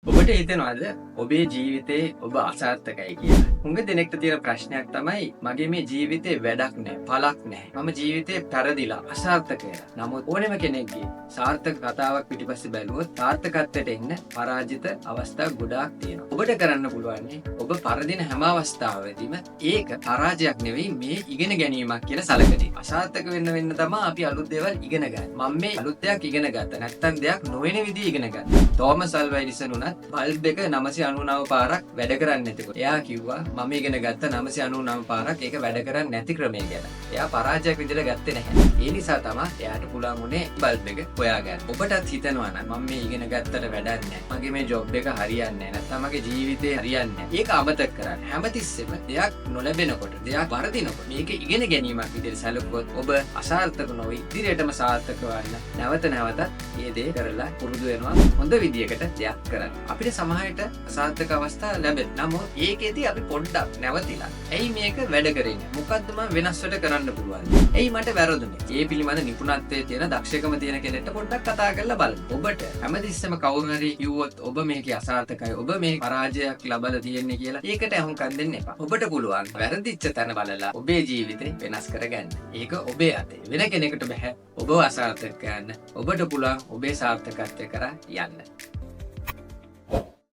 ඔබට හිතෙනවද ඔබේ ජීවිතේ ඔබ අසාර්ථකයි කියලා? හුඟ දෙනෙක්ට තියෙන ප්‍රශ්නයක් තමයි මගේ මේ ජීවිතේ වැඩක් නැහැ, පළක් නැහැ. මම ජීවිතේ පෙරදිලා අසාර්ථකයි. නමුත් ඕනෙම කෙනෙක්ගේ සාර්ථක කතාවක් පිටිපස්සේ බැලුවොත් සාර්ථකත්වයට එන්න පරාජිත අවස්ථා ගොඩාක් තියෙනවා. ඔබට කරන්න පුළුවන් ඔබ පරදින හැම අවස්ථාවෙදීම ඒක පරාජයක් නෙවෙයි මේ ඉගෙන ගැනීමක් කියලා සැලකදී. අසාර්ථක වෙන්න තමයි අපි අලුත් දේවල් ඉගෙන ගන්න. මම මේ අලුත් දෙයක් ඉගෙන ගත්තා. නැත්තම් දෙයක් නොවන විදිහ ඉගෙන ගත්තා. තෝමස් අල්වා එඩිසන් උනත් බල්බ් එක 999 පාරක් වැඩ කරන්නේ නැතිකොට එයා කිව්වා මම ඉගෙන ගත්ත 999 පාරක් ඒක වැඩ කරන්නේ නැති ක්‍රමය ගැන. එයා පරාජයක් විදිහට ගත්තේ නැහැ. ඒ නිසා තමයි එයාට පුළුවන් උනේ බල්බ් එක හොයාගන්න. ඔබටත් හිතනවා නම් මම මේ ඉගෙන ගත්තට වැඩක් නැහැ. මගේ මේ ජොබ් එක හරියන්නේ නැහැ. නැත්නම් මගේ ජීවිතේ හරියන්නේ නැහැ. ඒක අමතක කරන්න. හැමතිස්සෙම දෙයක් නොලැබෙනකොට, දෙයක් වරදිනකොට මේක ඉගෙන ගැනීමක් විදිහට සැලකුවොත් ඔබ අසාර්ථක නොවි ඉදිරියටම සාර්ථක වෙන්න නැවත නැවතත් මේ දේ කරලා පුරුදු වෙනවා. හොඳ විදිහකට දෙයක් කරන්න. අපිට සමහරට අසාර්ථක අවස්ථා ලැබෙනවා. නමුත් ඒකෙදී අපි පොඩ්ඩක් නැවතිලා ඇයි මේක වැඩ කරන්නේ? මොකද්ද මම වෙනස්වට කරන්න පුළුවන්? ඇයි මට වැරදුනේ? මේ පිළිබඳ නිපුණත්වයේ තියෙන දක්ෂකම තියෙන කෙනෙක්ට පොඩ්ඩක් කතා කරලා බලන්න. ඔබට හැමතිස්සෙම කවුරු හරි කිව්වොත් ඔබ මේකේ අසාර්ථකයි, ඔබ මේ පරාජයක් ලබලා තියෙන්නේ කියලා ඒකට අහුම්කම් දෙන්න එපා. ඔබට පුළුවන් වැරදිච්ච තැන බලලා ඔබේ ජීවිතේ වෙනස් කරගන්න. ඒක ඔබේ අතේ. වෙන කෙනෙකුට බෑ ඔබව අසාර්ථක කරන්න. ඔබට පුළුවන් ඔබේ සාර්ථකත්වය කරා යන්න.